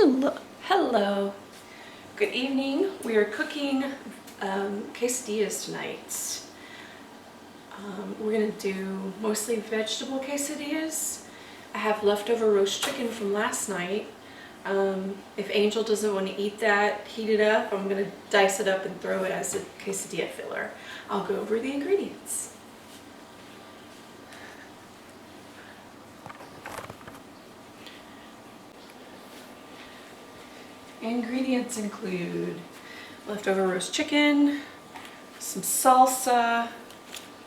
Hello. Good evening. We are cooking quesadillas tonight. We're going to do mostly vegetable quesadillas. I have leftover roast chicken from last night. If Angel doesn't want to eat that, heat it up. I'm going to dice it up and throw it as a quesadilla filler. I'll go over the ingredients. Ingredients include leftover roast chicken, some salsa,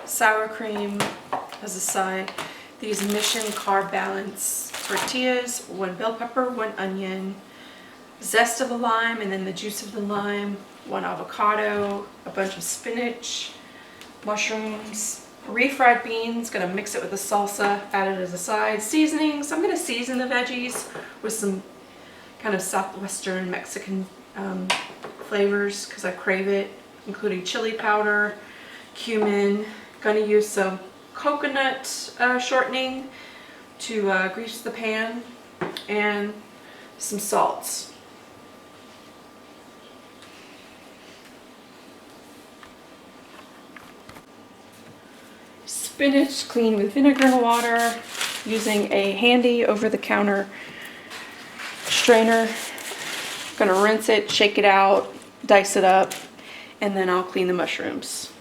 sour cream as a side, these Mission Carb Balance tortillas, 1 bell pepper, 1 onion, zest of a lime and then the juice of the lime, 1 avocado, a bunch of spinach, mushrooms, refried beans, gonna mix it with the salsa, add it as a side. Seasonings, I'm gonna season the veggies with some kind of southwestern Mexican flavors because I crave it, including chili powder, cumin. Gonna use some coconut shortening to grease the pan, and some salts. Spinach cleaned with vinegar and water using a handy over-the-counter strainer. Gonna rinse it, shake it out, dice it up, and then I'll clean the mushrooms.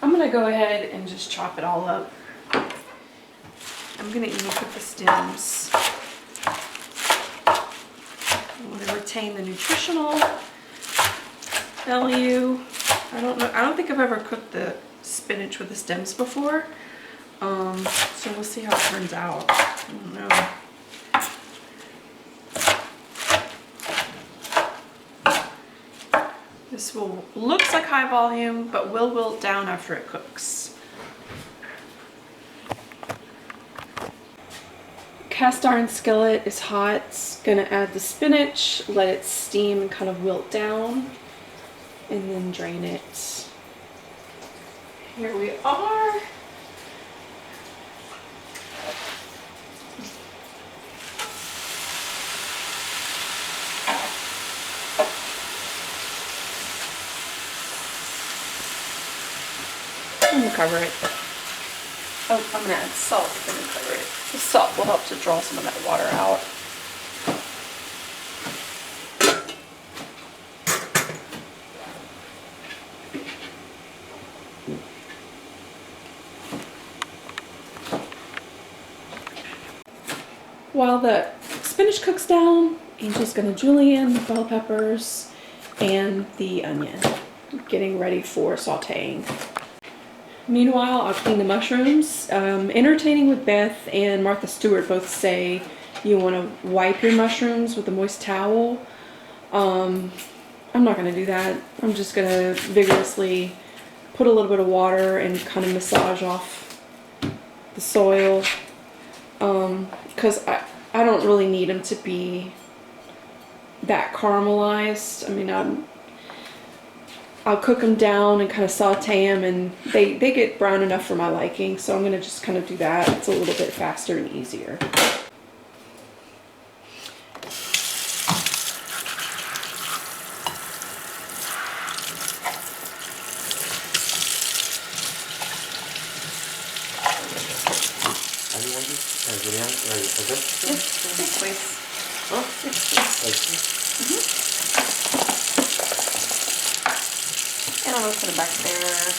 I'm gonna go ahead and just chop it all up. I'm gonna even put the stems. I want to retain the nutritional value. I don't think I've ever cooked the spinach with the stems before. So we'll see how it turns out. I don't know. This looks like high volume, but will wilt down after it cooks. Cast iron skillet is hot. Gonna add the spinach, let it steam and kind of wilt down, and then drain it. Here we are. I'm gonna cover it. Oh, I'm gonna add salt and then cover it. The salt will help to draw some of that water out. While the spinach cooks down, Angel's gonna julienne the bell peppers and the onion, getting ready for sauteing. Meanwhile, I'll clean the mushrooms. Entertaining with Beth and Martha Stewart both say you want to wipe your mushrooms with a moist towel. I'm not going to do that. I'm just going to vigorously put a little bit of water and kind of massage off the soil, because I don't really need them to be that caramelized. I mean, I'll cook them down and kind of saute them, and they get brown enough for my liking, so I'm going to just kind of do that. It's a little bit faster and easier. Yes, please. Oh, yes, please. And I'll put it back there.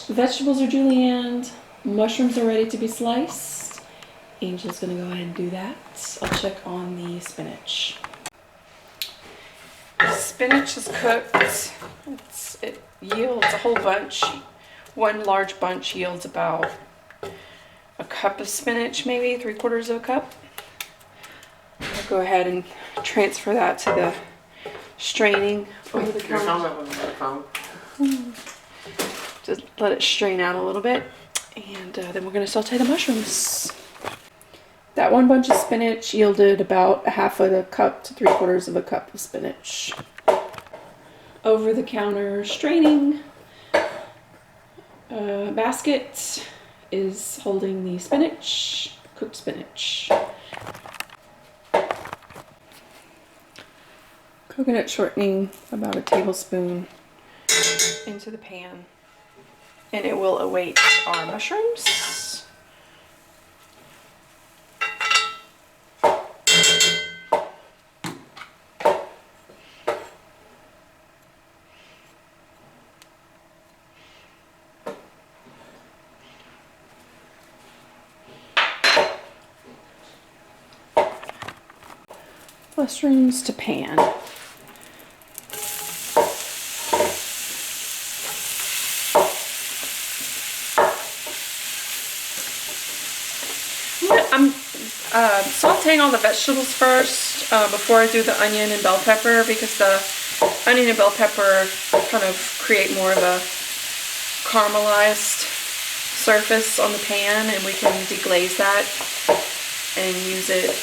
Vegetables are julienned, mushrooms are ready to be sliced. Angel's gonna go ahead and do that. I'll check on the spinach. The spinach is cooked. It yields a whole bunch. One large bunch yields about a cup of spinach, maybe 3/4 of a cup. I'll go ahead and transfer that to the straining over the counter. Just let it strain out a little bit. And then we're gonna saute the mushrooms. That one bunch of spinach yielded about a half of a cup to 3/4 of a cup of spinach. Over the counter straining basket is holding the spinach, cooked spinach. Coconut shortening, about a tablespoon into the pan. And it will await our mushrooms. Mushrooms to pan. I'm sauteing all the vegetables first before I do the onion and bell pepper, because the onion and bell pepper kind of create more of a caramelized surface on the pan, and we can deglaze that and use it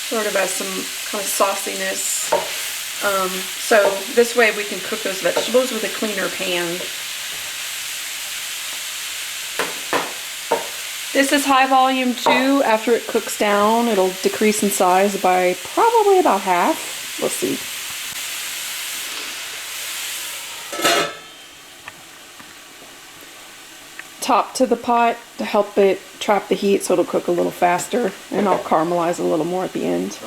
sort of as some kind of sauciness. So this way we can cook those vegetables with a cleaner pan. This is high volume too. After it cooks down, it'll decrease in size by probably about half. We'll see. Top to the pot to help it trap the heat so it'll cook a little faster, and I'll caramelize a little more at the end.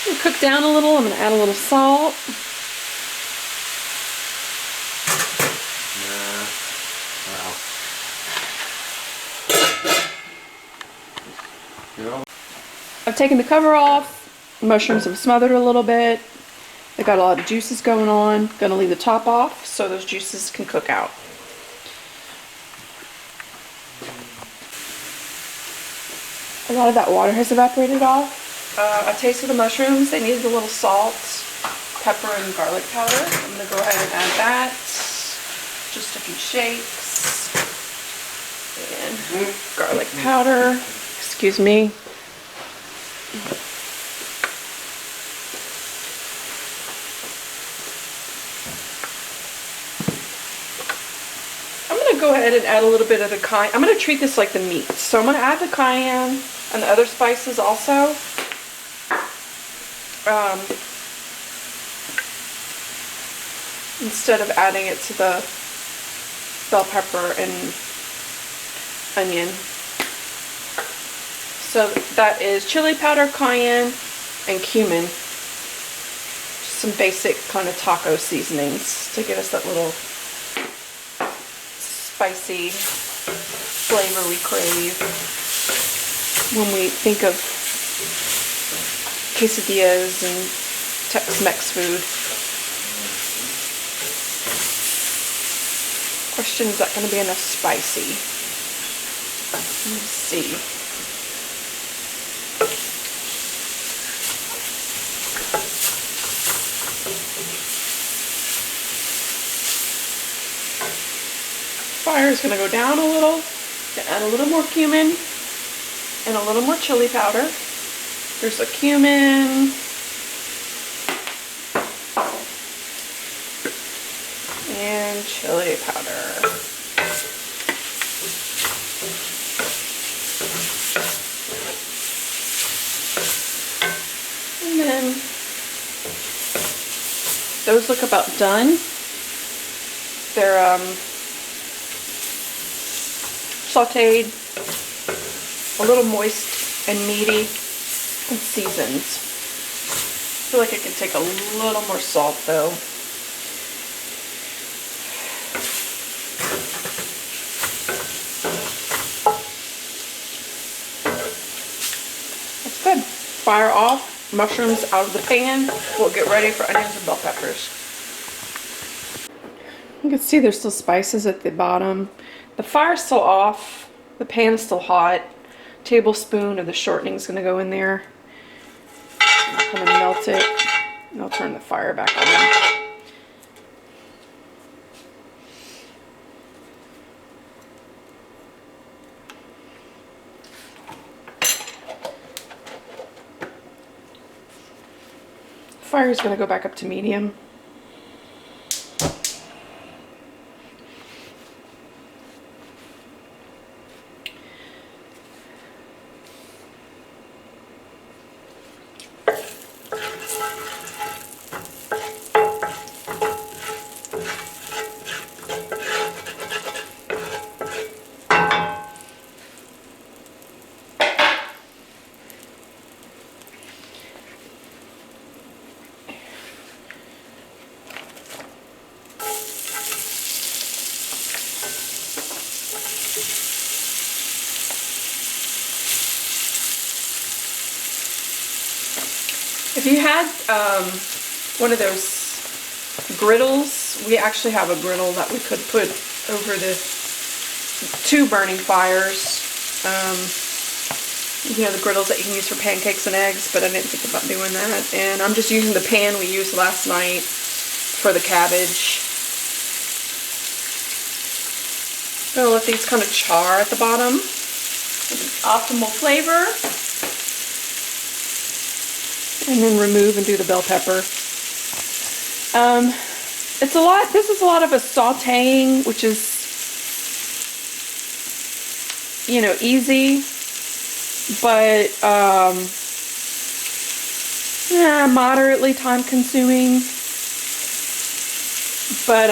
It'll cook down a little. I'm going to add a little salt. I've taken the cover off. Mushrooms have smothered a little bit. They got a lot of juices going on. Gonna leave the top off so those juices can cook out. A lot of that water has evaporated off. I tasted the mushrooms. They needed a little salt, pepper, and garlic powder. I'm gonna go ahead and add that. Just a few shakes. And garlic powder. Excuse me. I'm going to go ahead and add a little bit of the cayenne. I'm going to treat this like the meat. So I'm going to add the cayenne and the other spices also. Instead of adding it to the bell pepper and onion. So that is chili powder, cayenne, and cumin. Just some basic kind of taco seasonings to give us that little spicy flavor we crave when we think of quesadillas and Tex-Mex food. Question, is that going to be enough spicy? Let me see. Fire is going to go down a little. Add a little more cumin and a little more chili powder. There's the cumin. And chili powder. And then those look about done. They're sauteed, a little moist and meaty, and seasoned. I feel like it could take a little more salt though. That's good. Fire off, mushrooms out of the pan. We'll get ready for onions and bell peppers. You can see there's still spices at the bottom. The fire's still off, the pan is still hot. Tablespoon of the shortening is going to go in there. I'm going to melt it, and I'll turn the fire back on. fire is going to go back up to medium. If you had one of those griddles, we actually have a griddle that we could put over the two burning fires. You know, the griddles that you can use for pancakes and eggs, but I didn't think about doing that. And I'm just using the pan we used last night for the cabbage. Gonna let these kind of char at the bottom. Optimal flavor. And then remove and do the bell pepper. It's a lot, this is a lot of a sauteing, which is, you know, easy, but moderately time consuming. But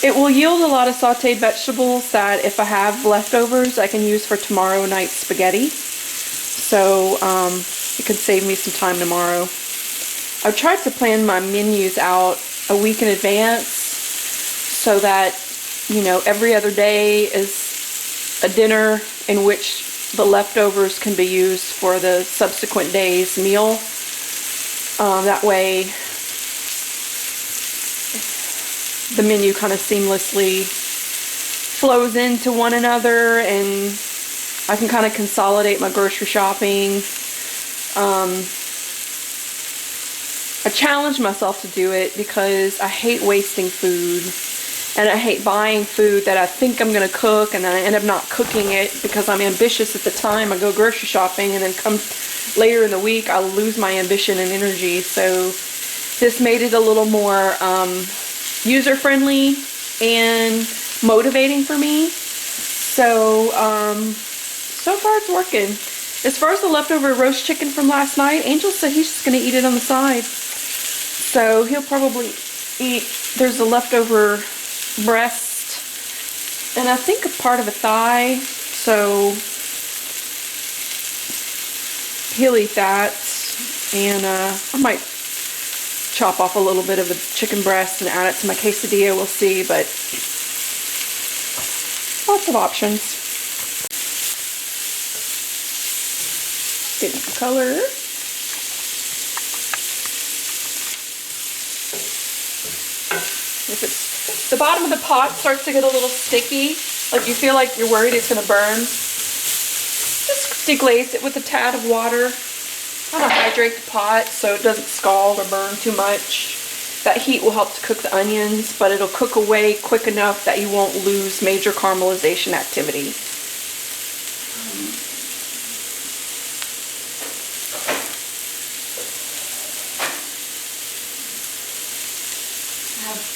it will yield a lot of sauteed vegetables that if I have leftovers I can use for tomorrow night's spaghetti. So it could save me some time tomorrow. I've tried to plan my menus out a week in advance so that, you know, every other day is a dinner in which the leftovers can be used for the subsequent day's meal. That way the menu kind of seamlessly flows into one another, and I can kind of consolidate my grocery shopping. I challenge myself to do it because I hate wasting food, and I hate buying food that I think I'm going to cook and then I end up not cooking it because I'm ambitious at the time I go grocery shopping, and then come later in the week I'll lose my ambition and energy. So this made it a little more user-friendly and motivating for me. So so far it's working. As far as the leftover roast chicken from last night, Angel said he's just going to eat it on the side. So he'll probably eat, there's a leftover breast and I think a part of a thigh, so he'll eat that. And I might chop off a little bit of the chicken breast and add it to my quesadilla, we'll see, but lots of options. Get some color. If it's, the bottom of the pot starts to get a little sticky, like you feel like you're worried it's going to burn, just deglaze it with a tad of water. I want to hydrate the pot so it doesn't scald or burn too much. That heat will help to cook the onions, but it'll cook away quick enough that you won't lose major caramelization activity.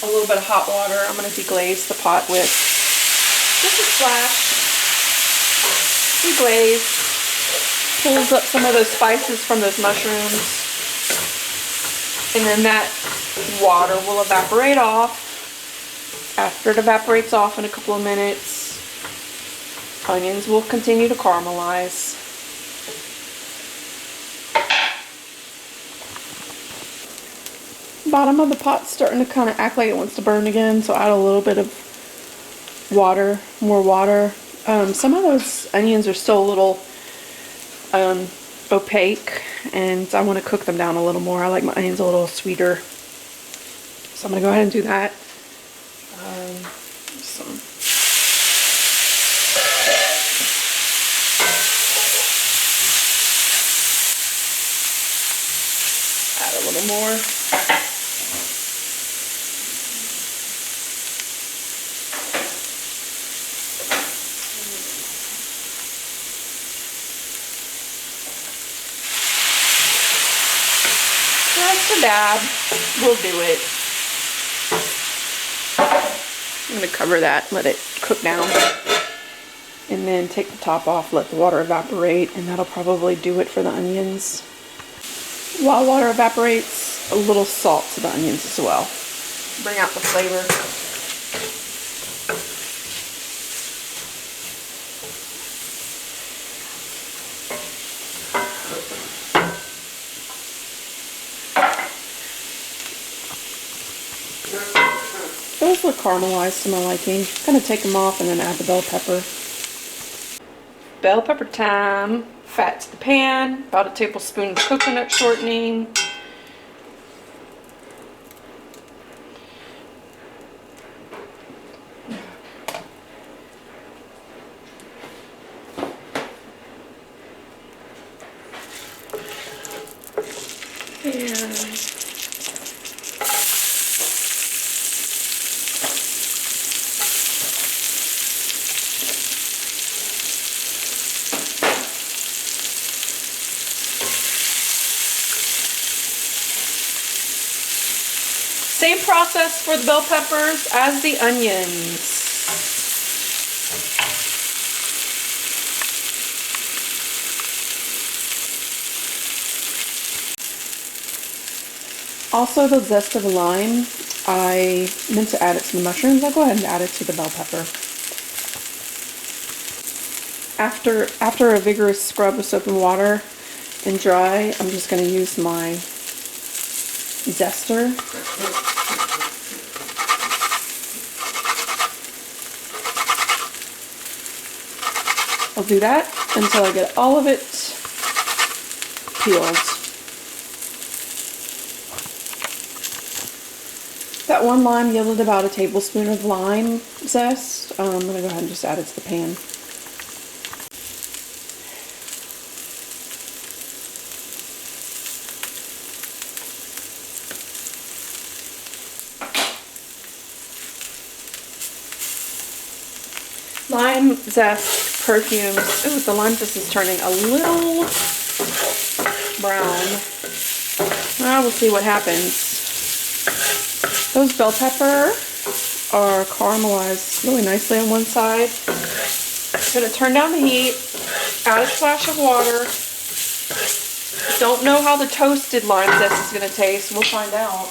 A little bit of hot water I'm going to deglaze the pot with. Just a splash. Deglaze. Pulls up some of those spices from those mushrooms. And then that water will evaporate off. After it evaporates off in a couple of minutes, onions will continue to caramelize. Bottom of the pot's starting to kind of act like it wants to burn again, so add a little bit of water, more water. Some of those onions are still a little opaque, and I want to cook them down a little more. I like my onions a little sweeter, so I'm going to go ahead and do that. Add a little more. dab will do it. I'm going to cover that, let it cook down. And then take the top off, let the water evaporate, and that'll probably do it for the onions. While water evaporates, a little salt to the onions as well. Bring out the flavor. Those look caramelized to my liking. I'm gonna take them off and then add the bell pepper. Bell pepper time. Fat to the pan, about a tablespoon of coconut shortening. And same process for the bell peppers as the onions. Also, the zest of a lime, I meant to add it to the mushrooms. I'll go ahead and add it to the bell pepper. After a vigorous scrub with soap and water and dry, I'm just going to use my zester. I'll do that until I get all of it peeled. That one lime yielded about a tablespoon of lime zest. I'm going to go ahead and just add it to the pan. Lime zest perfumes. Ooh, the lime zest is turning a little brown. We'll see what happens. Those bell pepper are caramelized really nicely on one side. I'm going to turn down the heat, add a splash of water. Don't know how the toasted lime zest is going to taste. We'll find out.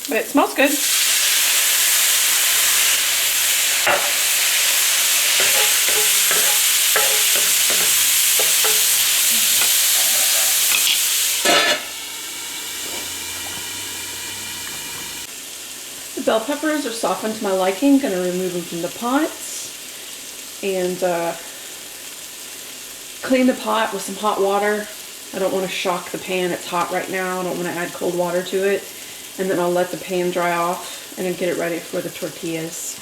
But it smells good. The bell peppers are softened to my liking. Going to remove them from the pots and clean the pot with some hot water. I don't want to shock the pan. It's hot right now. I don't want to add cold water to it. And then I'll let the pan dry off and then get it ready for the tortillas.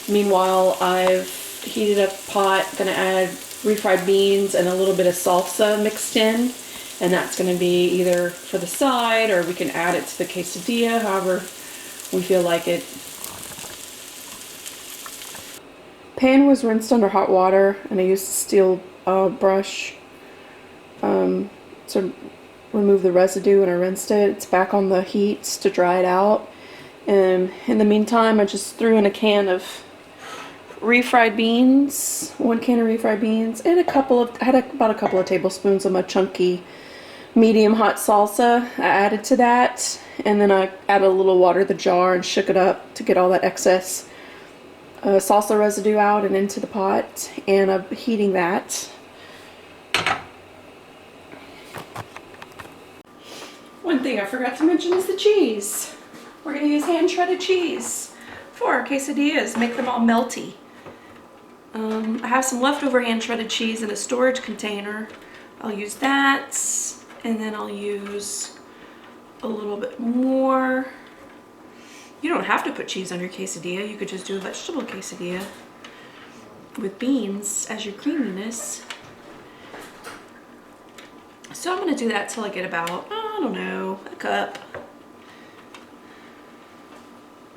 Meanwhile, I've heated up the pot. Going to add refried beans and a little bit of salsa mixed in. And that's going to be either for the side or we can add it to the quesadilla, however we feel like it. Pan was rinsed under hot water and I used a steel brush to remove the residue, and I rinsed it. It's back on the heat to dry it out. And in the meantime, I just threw in a can of refried beans, 1 can of refried beans, and I had about a couple of tablespoons of my chunky medium hot salsa. I added to that, and then I added a little water to the jar and shook it up to get all that excess salsa residue out and into the pot, and I'm heating that. One thing I forgot to mention is the cheese. We're going to use hand shredded cheese for our quesadillas, make them all melty. I have some leftover hand shredded cheese in a storage container. I'll use that, and then I'll use a little bit more. You don't have to put cheese on your quesadilla. You could just do a vegetable quesadilla with beans as your creaminess. So I'm going to do that till I get about, I don't know, a cup.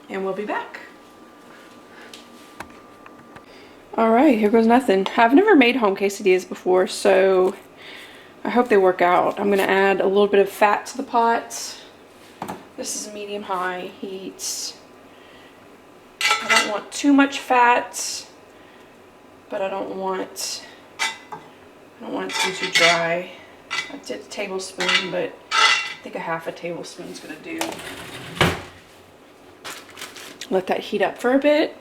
And we'll be back. All right, here goes nothing. I've never made home quesadillas before, so I hope they work out. I'm gonna add a little bit of fat to the pot. This is medium-high heat. I don't want too much fat, but I don't want it to be too dry. I did a tablespoon, but I think a half a tablespoon is gonna do. Let that heat up for a bit.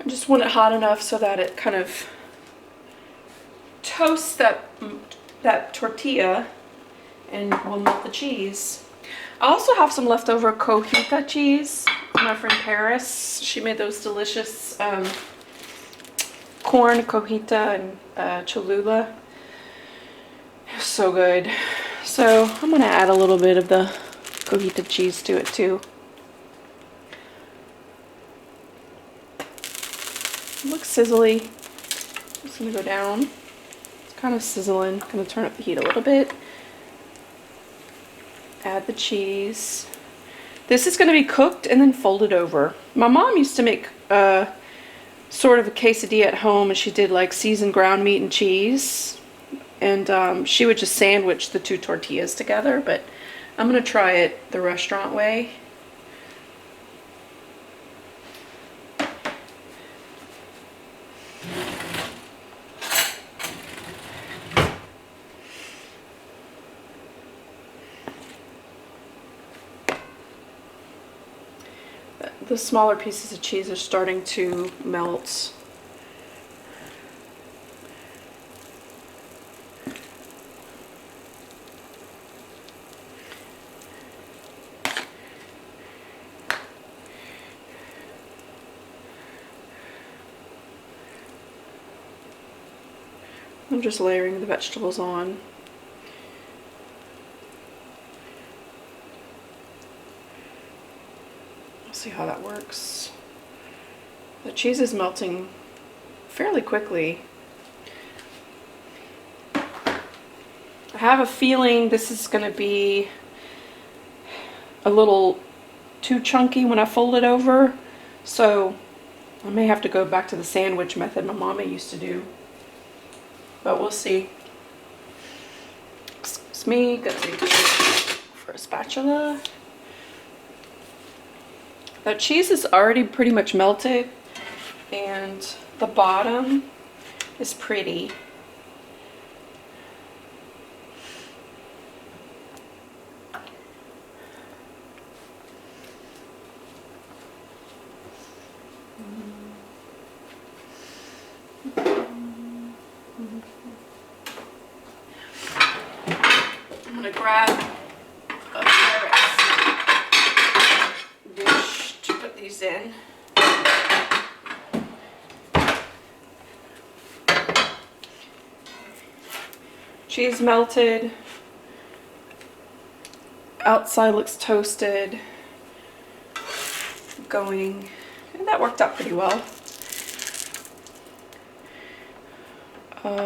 I just want it hot enough so that it kind of toasts that tortilla and will melt the cheese. I also have some leftover cojita cheese. My friend Paris, she made those delicious corn cojita and Cholula. So good. So I'm gonna add a little bit of the cojita cheese to it too. It looks sizzly. Just gonna go down. It's kind of sizzling. Gonna turn up the heat a little bit. Add the cheese. This is gonna be cooked and then folded over. My mom used to make sort of a quesadilla at home, and she did like seasoned ground meat and cheese. And she would just sandwich the two tortillas together, but I'm gonna try it the restaurant way. The smaller pieces of cheese are starting to melt. I'm just layering the vegetables on. See how that works. The cheese is melting fairly quickly. I have a feeling this is going to be a little too chunky when I fold it over, so I may have to go back to the sandwich method my mama used to do, but we'll see. Excuse me, gonna take for a spatula. The cheese is already pretty much melted, and the bottom is pretty. I'm gonna grab a Paris dish to put these in. Cheese melted. Outside looks toasted. Going, and that worked out pretty well.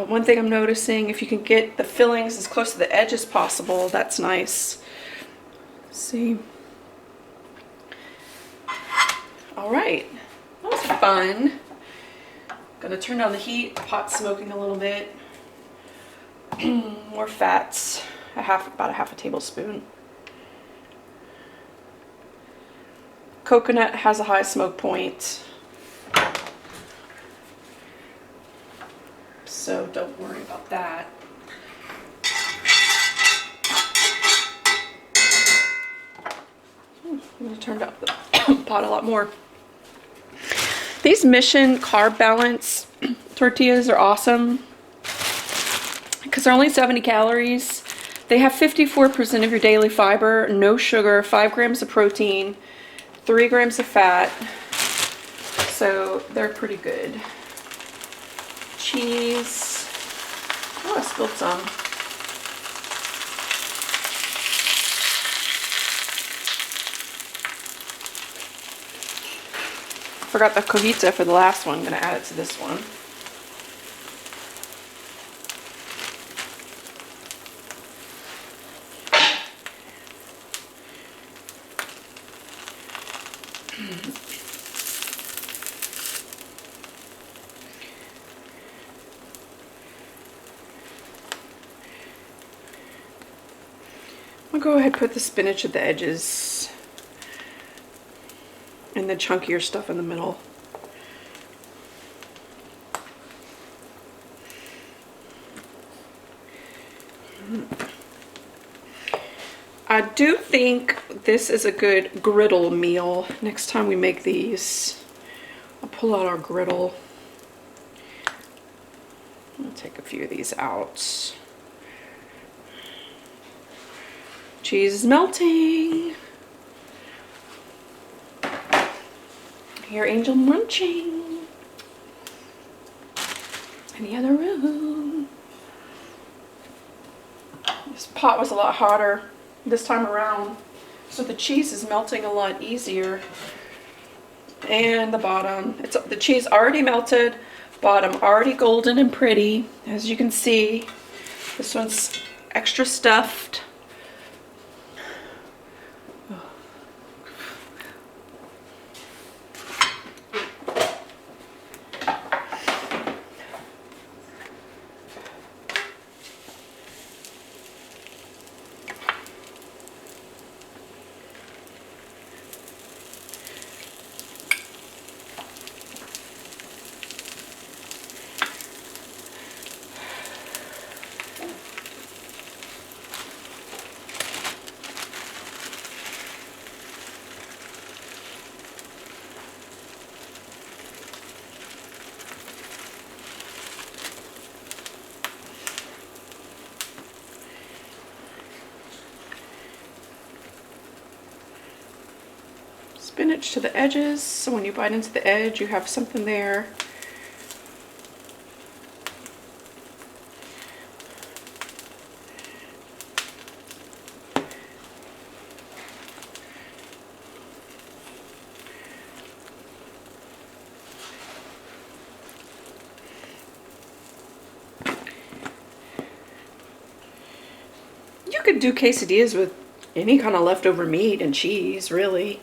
One thing I'm noticing, if you can get the fillings as close to the edge as possible, that's nice. Let's see. All right, that was fun. Gonna turn down the heat. Pot's smoking a little bit. More fats, about a half a tablespoon. Coconut has a high smoke point, so don't worry about that. I'm going to turn up the pot a lot more. These Mission Carb Balance tortillas are awesome because they're only 70 calories. They have 54% of your daily fiber, no sugar, 5 grams of protein, 3 grams of fat, so they're pretty good. Cheese. Oh, I spilled some. Forgot the cojita for the last one. I'm going to add it to this one. I'll go ahead and put the spinach at the edges and the chunkier stuff in the middle. I do think this is a good griddle meal. Next time we make these, I'll pull out our griddle. I'll take a few of these out. Cheese is melting. Hear Angel munching. In the other room. This pot was a lot hotter this time around, so the cheese is melting a lot easier. And the bottom, the cheese already melted, bottom already golden and pretty, as you can see. This one's extra stuffed. Spinach to the edges, so when you bite into the edge, you have something there. You could do quesadillas with any kind of leftover meat and cheese, really.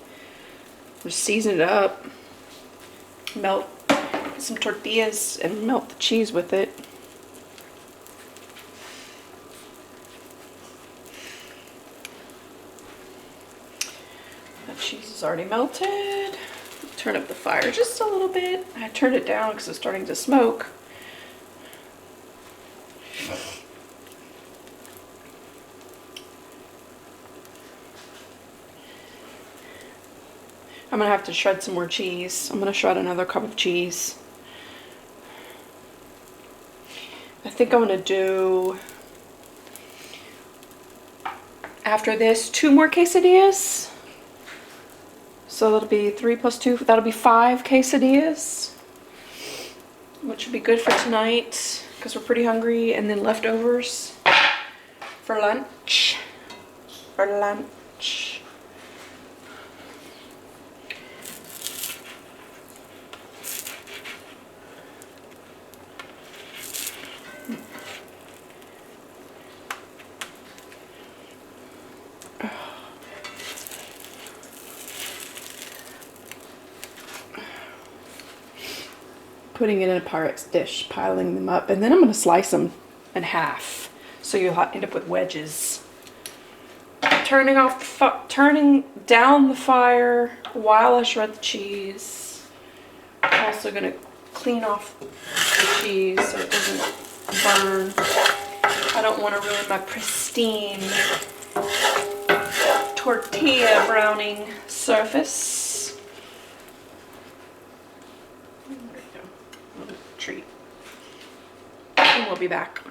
Just season it up, melt some tortillas and melt the cheese with it. The cheese is already melted. Turn up the fire just a little bit. I turned it down because it's starting to smoke. I'm gonna have to shred some more cheese. I'm gonna shred another cup of cheese. I think I'm gonna do, after this, 2 more quesadillas. So that'll be 3 plus 2, that'll be 5 quesadillas, which would be good for tonight because we're pretty hungry, and then leftovers for lunch. Putting it in a Pyrex dish, piling them up, and then I'm going to slice them in half, so you'll end up with wedges. Turning down the fire while I shred the cheese. I'm also going to clean off the cheese so it doesn't burn. I don't want to ruin my pristine tortilla browning surface. Treat. And we'll be back.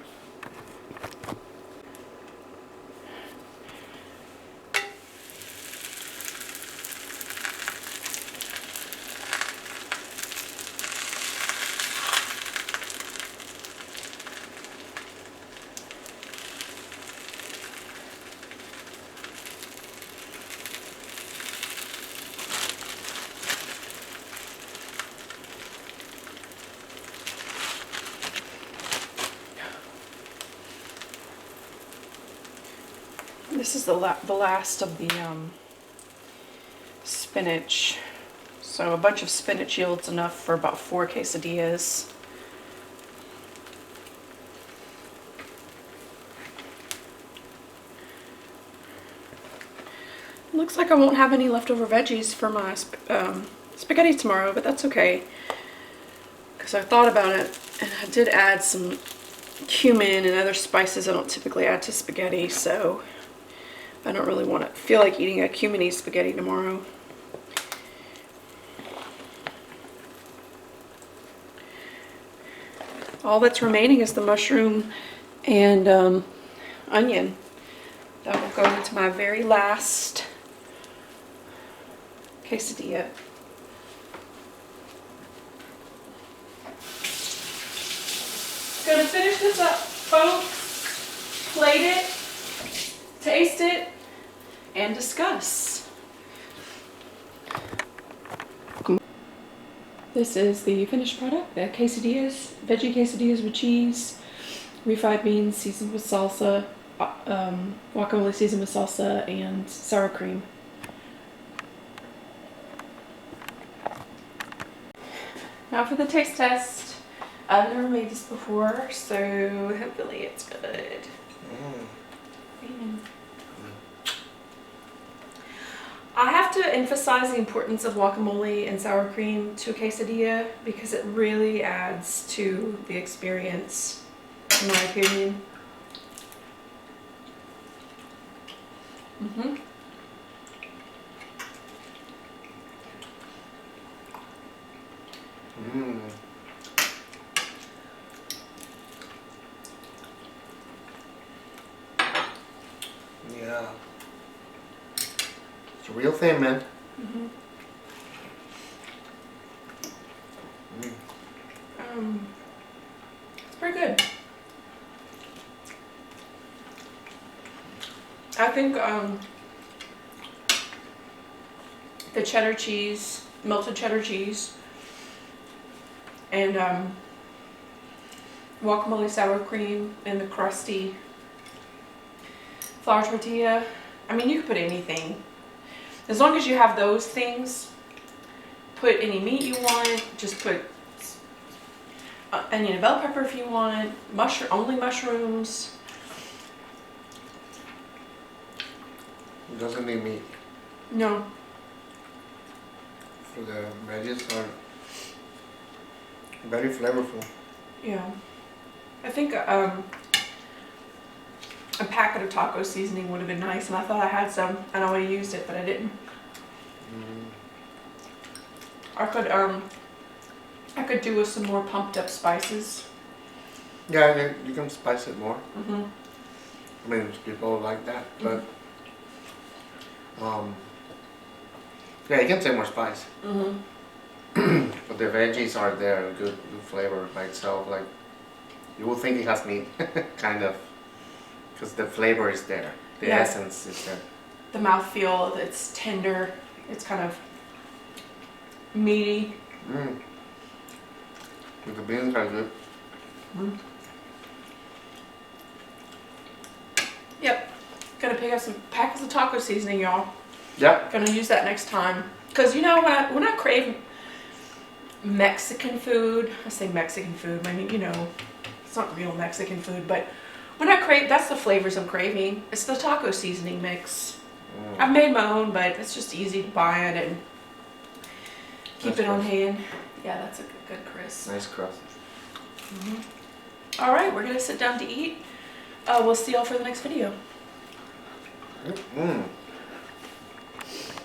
This is the last of the spinach. So a bunch of spinach yields enough for about 4 quesadillas. Looks like I won't have any leftover veggies for my spaghetti tomorrow, but that's okay. Because I thought about it, and I did add some cumin and other spices I don't typically add to spaghetti, so I don't really want to feel like eating a cumin-y spaghetti tomorrow. All that's remaining is the mushroom and onion. That will go into my very last quesadilla. Gonna finish this up, folks. Plate it, taste it, and discuss. This is the finished product, the quesadillas, veggie quesadillas with cheese, refried beans seasoned with salsa, guacamole seasoned with salsa, and sour cream. Now for the taste test. I've never made this before, so hopefully it's good. I have to emphasize the importance of guacamole and sour cream to a quesadilla because it really adds to the experience, in my opinion. Yeah. It's real thin, man. It's pretty good. I think the cheddar cheese, melted cheddar cheese, and guacamole sour cream and the crusty flour tortilla. I mean, you could put anything. As long as you have those things, put any meat you want, just put onion and bell pepper if you want, only mushrooms. It doesn't need meat. No. For the veggies are very flavorful. Yeah. I think a packet of taco seasoning would have been nice, and I thought I had some, and I would have used it, but I didn't. I could do with some more pumped up spices. Yeah, you can spice it more. I mean, people like that, but yeah, you can take more spice. But the veggies are there, good flavor by itself. Like you will think it has meat, kind of, because the flavor is there, the essence is there. The mouthfeel, it's tender, it's kind of meaty. The beans are good. Yep. Gonna pick up some packets of taco seasoning, y'all. Yeah. Gonna use that next time. Cause you know when I crave Mexican food, I say Mexican food. I mean, you know, it's not real Mexican food, but when I crave, that's the flavors I'm craving. It's the taco seasoning mix. I've made my own, but it's just easy to buy it and keep it on hand. Yeah, that's a good Chris. Nice crust. All right, we're gonna sit down to eat. We'll see y'all for the next video.